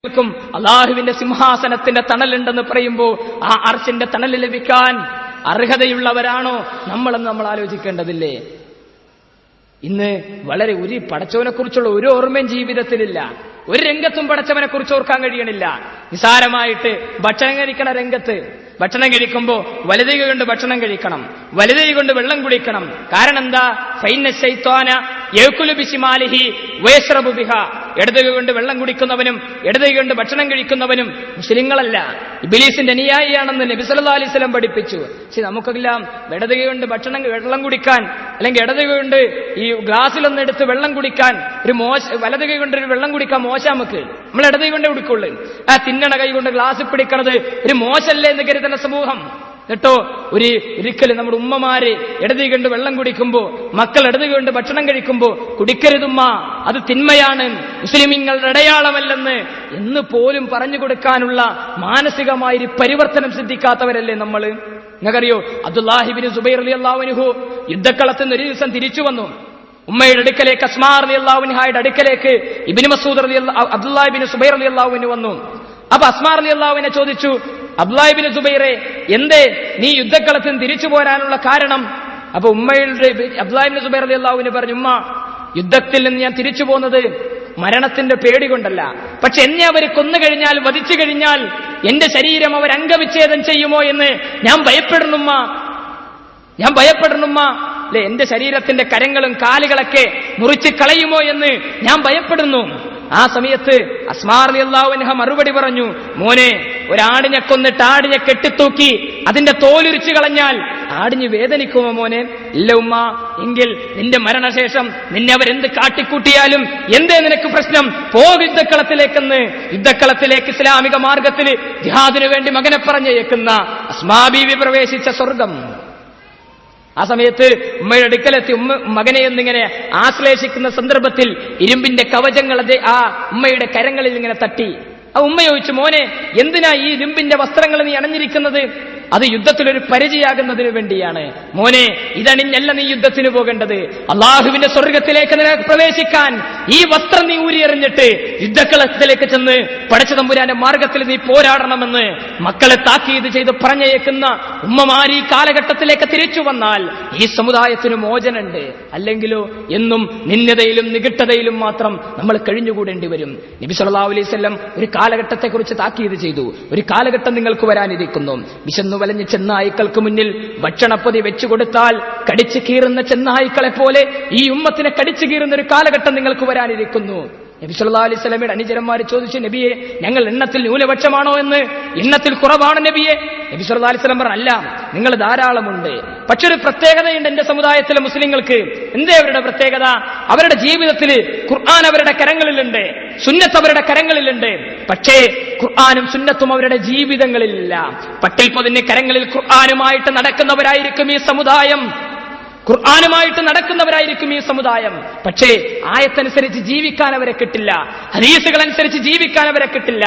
ും അള്ളാഹുവിന്റെ സിംഹാസനത്തിന്റെ തണലുണ്ടെന്ന് പറയുമ്പോൾ ആ അർശിന്റെ തണൽ ലഭിക്കാൻ അർഹതയുള്ളവരാണോ നമ്മളെന്ന് നമ്മൾ ആലോചിക്കേണ്ടതില്ലേ? ഇന്ന് വളരെ ഒരു പടച്ചവനെ കുറിച്ചുള്ള ഒരു ഓർമ്മയും ജീവിതത്തിലില്ല. ഒരു രംഗത്തും പടച്ചവനെ കുറിച്ച് ഓർക്കാൻ കഴിയണില്ല. നിസാരമായിട്ട് ഭക്ഷണം കഴിക്കണ രംഗത്ത് ഭക്ഷണം കഴിക്കുമ്പോൾ വലത് കൈ കൊണ്ട് ഭക്ഷണം കഴിക്കണം, വലത് കൈ കൊണ്ട് വെള്ളം കുടിക്കണം. കാരണം എന്താ? ഫൈന ശൈത്വാന യഅ്കുലു ബിശിമാലിഹി വയശ്റബു ബിഹാ. ഇടത് കൈ കൊണ്ട് വെള്ളം കുടിക്കുന്നവനും ഇടത് കൈ കൊണ്ട് ഭക്ഷണം കഴിക്കുന്നവനും മുസ്ലിങ്ങളല്ല, ഇബ്ലീസിന്റെ അനുയായിയാണെന്ന് നബി സല്ലല്ലാഹു അലൈഹി വസല്ലം പഠിപ്പിച്ചു. പക്ഷെ നമുക്കെല്ലാം ഇടത് കൈ കൊണ്ട് വെള്ളം കുടിക്കാൻ, അല്ലെങ്കിൽ ഇടത് കൈ കൊണ്ട് ഈ ഗ്ലാസ്സിലൊന്നും എടുത്ത് വെള്ളം കുടിക്കാൻ വലത് കൈ കൊണ്ട് ഒരു വെള്ളം കുടിക്കാൻ മോശം. നമുക്ക് നമ്മൾ ഇടത് കൈ കൊണ്ടേ കുടിക്കുള്ളൂ. ആ തിന്നണ കൈ കൊണ്ട് ഗ്ലാസ് പിടിക്കണത് ഒരു മോശമല്ലേ എന്ന് കരുതുന്ന സമൂഹം കേട്ടോ. ഒരിക്കലും നമ്മുടെ ഉമ്മമാര് ഇടത് കൈ കൊണ്ട് വെള്ളം കുടിക്കുമ്പോ, മക്കൾ ഇടത് കൈ കൊണ്ട് ഭക്ഷണം കഴിക്കുമ്പോ കുടിക്കരുതുമ്മ, അത് തിന്മയാണ്, മുസ്ലിമീങ്ങളുടെ അടയാളമല്ലെന്ന് എന്ന് പോലും പറഞ്ഞു കൊടുക്കാനുള്ള മാനസികമായ പരിവർത്തനം സിദ്ധിക്കാത്തവരല്ലേ നമ്മൾ? നിങ്ങൾക്കറിയോ, അബ്ദുല്ലാഹി ഇബ്നു സുബൈർ റളിയല്ലാഹു അൻഹു യുദ്ധക്കളത്തിൽ നിന്ന് ഒരു ദിവസം തിരിച്ചു വന്നു. ഉമ്മയുടെ അടുക്കലേക്ക്, അസ്മാ റളിയല്ലാഹു അൻഹയുടെ അടുക്കലേക്ക് ഇബ്നു മസ്ഊദ് അബ്ദുല്ലാഹി ഇബ്നു സുബൈർ റളിയല്ലാഹു അൻഹു വന്നു. അപ്പൊ അസ്മാ റളിയല്ലാഹു അൻഹ ചോദിച്ചു, അബ്ദുല്ലാഹി ഇബ്നു സുബൈറെ, എന്തേ നീ യുദ്ധക്കളത്തിൽ നിന്ന് തിരിച്ചു പോരാനുള്ള കാരണം? അപ്പൊ ഉമ്മയുടെ അബ്ദുല്ലാഹി ഇബ്നു സുബൈർ റളിയല്ലാഹു അൻഹു പറഞ്ഞു, ഉമ്മ, യുദ്ധത്തിൽ നിന്ന് ഞാൻ തിരിച്ചു പോകുന്നത് മരണത്തിന്റെ പേടി കൊണ്ടല്ല, പക്ഷെ എന്നെ അവർ കൊന്നു കഴിഞ്ഞാൽ, വധിച്ചു കഴിഞ്ഞാൽ എന്റെ ശരീരം അവർ അംഗവിച്ഛേദം ചെയ്യുമോ എന്ന് ഞാൻ ഭയപ്പെടുന്നുമ്മ, ഞാൻ ഭയപ്പെടുന്നുമ്മ. അല്ലെ, എന്റെ ശരീരത്തിന്റെ കരങ്ങളും കാലുകളൊക്കെ മുറിച്ച് കളയുമോ എന്ന് ഞാൻ ഭയപ്പെടുന്നു. ആ സമയത്ത് അസ്മാ റളിയല്ലാഹു അൻഹ മറുപടി പറഞ്ഞു, മോനെ, ഒരാടിനെ കൊന്നിട്ട് ആടിനെ കെട്ടിത്തൂക്കി അതിന്റെ തോലുരിച്ചു കളഞ്ഞാൽ ആടിന് വേദനിക്കുമോ മോനെ? ഇല്ല ഉമ്മ. എങ്കിൽ നിന്റെ മരണശേഷം നിന്നെ അവരെന്ത് കാട്ടിക്കൂട്ടിയാലും എന്തേ നിനക്ക് പ്രശ്നം? യുദ്ധക്കളത്തിലേക്കെന്ന്, യുദ്ധക്കളത്തിലേക്ക് ഇസ്ലാമിക മാർഗത്തിൽ ജിഹാദിനു വേണ്ടി മകനെ പറഞ്ഞേക്കുന്ന അസ്മാ ബീവി പ്രവേശിച്ച സ്വർഗം. ആ സമയത്ത് ഉമ്മയുടെ അടുക്കലെത്തി മകനെ എന്നിങ്ങനെ ആശ്ലേഷിക്കുന്ന സന്ദർഭത്തിൽ ഇരുമ്പിന്റെ കവചങ്ങൾ ആ ഉമ്മയുടെ കരങ്ങളിൽ ഇങ്ങനെ തട്ടി. ആ ഉമ്മ ചോദിച്ചു, മോനെ, എന്തിനാ ഈ ഇരുമ്പിന്റെ വസ്ത്രങ്ങൾ നീ അണിഞ്ഞിരിക്കുന്നത്? അത് യുദ്ധത്തിലൊരു പരിചയാകുന്നതിന് വേണ്ടിയാണ്. മോനെ, ഇതണിഞ്ഞല്ല നീ യുദ്ധത്തിന് പോകേണ്ടത്. അള്ളാഹുവിന്റെ സ്വർഗത്തിലേക്ക് നിനക്ക് പ്രവേശിക്കാൻ ഈ വസ്ത്രം നീ ഊരിയെറിഞ്ഞിട്ട് യുദ്ധക്കളത്തിലേക്ക് ചെന്ന് പടച്ച തമ്പുരാന്റെ മാർഗത്തിൽ നീ പോരാടണമെന്ന് മക്കളെ താക്കീത് ചെയ്ത് പറഞ്ഞേക്കുന്ന ഉമ്മമാർ ഈ കാലഘട്ടത്തിലേക്ക് തിരിച്ചു വന്നാൽ ഈ സമുദായത്തിന് മോചനുണ്ട്. അല്ലെങ്കിലോ എന്നും നിന്ദതയിലും നികിട്ടതയിലും മാത്രം നമ്മൾ കഴിഞ്ഞുകൂടേണ്ടി വരും. നബി സല്ലല്ലാഹു അലൈഹി വസല്ലം ഒരു കാലഘട്ടത്തെക്കുറിച്ച് താക്കീത് ചെയ്തു. ഒരു കാലഘട്ടം നിങ്ങൾക്ക് വരാനിരിക്കുന്നു. വിശന്നു വലഞ്ഞ ചെന്നായ്ക്കൾക്ക് മുന്നിൽ ഭക്ഷണപ്പൊതി വെച്ചുകൊടുത്താൽ കടിച്ചു കീറുന്ന ചെന്നായ്ക്കളെ പോലെ ഈ ഉമ്മത്തിനെ കടിച്ചു കീറുന്ന ഒരു കാലഘട്ടം നിങ്ങൾക്ക് വരാനിരിക്കുന്നു. നബി സല്ലല്ലാഹു അലൈഹി വസല്ലമയുടെ അനുചരന്മാർ ചോദിച്ചു, നബിയെ, ഞങ്ങൾ എണ്ണത്തിൽ ന്യൂനപക്ഷമാണോ എന്ന്? എണ്ണത്തിൽ കുറവാണ് നബിയെ. നബി സല്ലല്ലാഹു അലൈഹി വസല്ലം പറഞ്ഞു, അല്ല, നിങ്ങൾ ധാരാളമുണ്ട്. പക്ഷെ ഒരു പ്രത്യേകതയുണ്ട് എന്റെ സമുദായത്തിലെ മുസ്ലിങ്ങൾക്ക്. എന്തേ അവരുടെ പ്രത്യേകത? അവരുടെ ജീവിതത്തിൽ ഖുർആൻ അവരുടെ കരങ്ങളിലുണ്ട്, സുന്നത്ത് അവരുടെ കരങ്ങളിലുണ്ട്. പക്ഷേ ഖുർആനും സുന്നത്തും അവരുടെ ജീവിതങ്ങളിലില്ല. പട്ടിൽ പൊതിഞ്ഞ് കരങ്ങളിൽ ഖുർആനുമായിട്ട് നടക്കുന്നവരായിരിക്കും ഈ സമുദായം, ഖുർആനുമായിട്ട് നടക്കുന്നവരായിരിക്കും ഈ സമുദായം. പക്ഷേ ആയത്തനുസരിച്ച് ജീവിക്കാൻ അവരെ കിട്ടില്ല, ഹദീസുകൾ അനുസരിച്ച് ജീവിക്കാൻ അവരെ കിട്ടില്ല.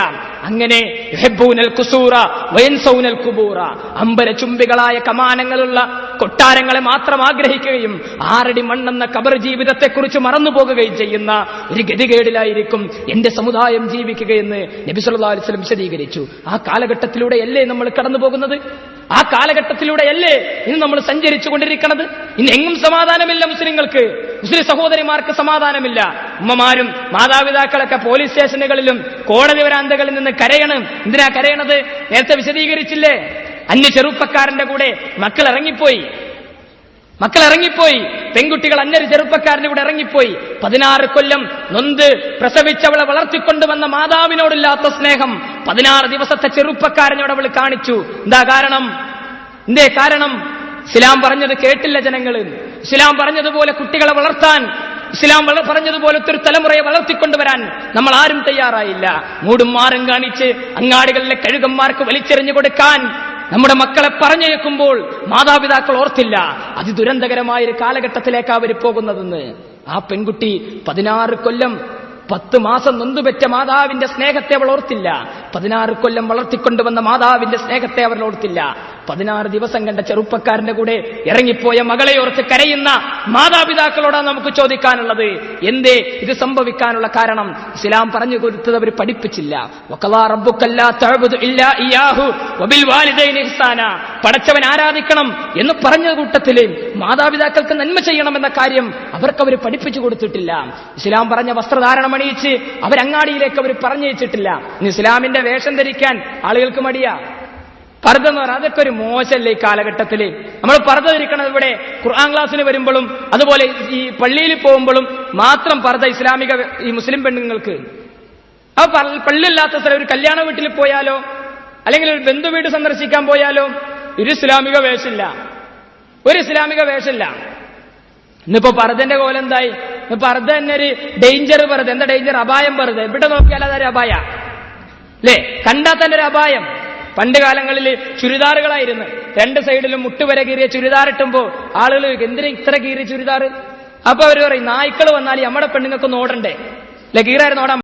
അങ്ങനെ യുഹിബ്ബൂനൽ ഖുസൂറ വയൻസൗനൽ ഖുബൂറ, അമ്പരചുംബികളായ കമാനങ്ങളുള്ള കൊട്ടാരങ്ങളെ മാത്രം ആഗ്രഹിക്കുകയും 6 അടി മണ്ണെന്ന ഖബർ ജീവിതത്തെക്കുറിച്ച് മറന്നുപോകുകയും ചെയ്യുന്ന ഒരു ഗതികേടിലായിരിക്കും എന്റെ സമുദായം ജീവിക്കുകയെന്ന് നബി സല്ലല്ലാഹു അലൈഹി വസല്ലം വിശദീകരിച്ചു. ആ കാലഘട്ടത്തിലൂടെയല്ലേ നമ്മൾ കടന്നു പോകുന്നത്? ആ കാലഘട്ടത്തിലൂടെയല്ലേ ഇന്ന് നമ്മൾ സഞ്ചരിച്ചു കൊണ്ടിരിക്കുന്നത്? ഇന്ന് എങ്ങും സമാധാനമില്ല മുസ്ലിങ്ങൾക്ക്, മുസ്ലിം സഹോദരിമാർക്ക് സമാധാനമില്ല. ഉമ്മമാരും മാതാപിതാക്കളൊക്കെ പോലീസ് സ്റ്റേഷനുകളിലും കോടതി വരാന്തകളിൽ നിന്ന് കരയണം. എന്തിനാ കരയണത്? നേരത്തെ വിശദീകരിച്ചില്ലേ? അന്യ ചെറുപ്പക്കാരന്റെ കൂടെ മക്കൾ ഇറങ്ങിപ്പോയി, പെൺകുട്ടികൾ അന്യൊരു ചെറുപ്പക്കാരന്റെ കൂടെ ഇറങ്ങിപ്പോയി. 16 കൊല്ലം നൊന്ത് പ്രസവിച്ചവളെ വളർത്തിക്കൊണ്ടുവന്ന മാതാവിനോടില്ലാത്ത സ്നേഹം 16 ദിവസത്തെ ചെറുപ്പക്കാരനോട് അവൾ കാണിച്ചു. എന്താ കാരണം? എന്തേ കാരണം? ഇസ്ലാം പറഞ്ഞത് കേട്ടില്ല ജനങ്ങൾ. ഇസ്ലാം പറഞ്ഞതുപോലെ കുട്ടികളെ വളർത്താൻ, ഇസ്ലാം പറഞ്ഞതുപോലെ ഒരു തലമുറയെ വളർത്തിക്കൊണ്ടുവരാൻ നമ്മൾ ആരും തയ്യാറായില്ല. മൂടും മാറും കാണിച്ച് അങ്ങാടികളിലെ കഴുകന്മാർക്ക് വലിച്ചെറിഞ്ഞു കൊടുക്കാൻ നമ്മുടെ മക്കളെ പറഞ്ഞേക്കുമ്പോൾ മാതാപിതാക്കൾ ഓർത്തില്ല അതിദുരന്തകരമായൊരു കാലഘട്ടത്തിലേക്ക് അവർ പോകുന്നതെന്ന്. ആ പെൺകുട്ടി 16 കൊല്ലം 10 മാസം നൊന്തുപെറ്റ മാതാവിന്റെ സ്നേഹത്തെ അവൾ ഓർത്തില്ല. 16 കൊല്ലം വളർത്തിക്കൊണ്ടുവന്ന മാതാവിന്റെ സ്നേഹത്തെ അവർ ഓർത്തില്ല. 16 ദിവസം കണ്ട ചെറുപ്പക്കാരന്റെ കൂടെ ഇറങ്ങിപ്പോയ മകളെ ഓർത്ത് കരയുന്ന മാതാപിതാക്കളോടാണ് നമുക്ക് ചോദിക്കാനുള്ളത്. എന്തേ ഇത് സംഭവിക്കാനുള്ള കാരണം? ഇസ്ലാം പറഞ്ഞു കൊടുത്തത് അവർ പഠിപ്പിച്ചില്ല. വഖളാ റബ്ബുക അല്ലാ തഅബുദു ഇല്ലാ ഇയ്യാഹു വബിൽ വാലിദൈനി ഇഹ്സാന. പടച്ചവൻ ആരാധിക്കണം എന്ന് പറഞ്ഞ കൂട്ടത്തില് മാതാപിതാക്കൾക്ക് നന്മ ചെയ്യണമെന്ന കാര്യം അവർ പഠിപ്പിച്ചു കൊടുത്തിട്ടില്ല. ഇസ്ലാം പറഞ്ഞ വസ്ത്രധാരണം അണിയിച്ച് അവരങ്ങാടിയിലേക്ക് അവർ പറഞ്ഞയച്ചിട്ടില്ല. ഇസ്ലാമിന്റെ വേഷം ധരിക്കാൻ ആളുകൾക്ക് മടിയാ. പർദ്ദ എന്ന് പറഞ്ഞാൽ അതൊക്കെ ഒരു മോശമല്ലേ ഈ കാലഘട്ടത്തിൽ. നമ്മൾ പർദ്ദ ധരിക്കണം ഇവിടെ ഖുർആൻ ക്ലാസ്സിന് വരുമ്പോഴും അതുപോലെ ഈ പള്ളിയിൽ പോകുമ്പോഴും മാത്രം പർദ്ദ ഇസ്ലാമിക ഈ മുസ്ലിം പെണ്ണുങ്ങൾക്ക്. ആ പള്ളിയില്ലാത്ത സ്ഥലം ഒരു കല്യാണ വീട്ടിൽ പോയാലോ അല്ലെങ്കിൽ ഒരു ബന്ധു വീട് സന്ദർശിക്കാൻ പോയാലോ ഒരു ഇസ്ലാമിക വേഷമില്ല, ഒരു ഇസ്ലാമിക വേഷമില്ല. ഇന്നിപ്പോ പർദ്ദന്റെ കോലം എന്തായി? പർദ്ദ തന്നെ ഒരു ഡേഞ്ചർ പർദ്ദ. എന്താ ഡേഞ്ചർ? അപായം പർദ്ദ. എവിടെ നോക്കിയാൽ അതൊരു അപായ അല്ലേ? കണ്ടാൽ തന്നെ ഒരു അപായം. പണ്ട് കാലങ്ങളിൽ ചുരിദാറുകളായിരുന്നു, 2 സൈഡിലും മുട്ടുവരെ കീറിയ ചുരിദാർ ഇട്ടുമ്പോ ആളുകൾ എന്തിനാ ഇത്ര കീറിയ ചുരിദാർ? അപ്പൊ അവർ പറയും നായ്ക്കൾ വന്നാൽ നമ്മുടെ പെണ്ണുങ്ങൾക്ക് ഓടണ്ടേ, അല്ലെ കീറായിരുന്നു ഓടാൻ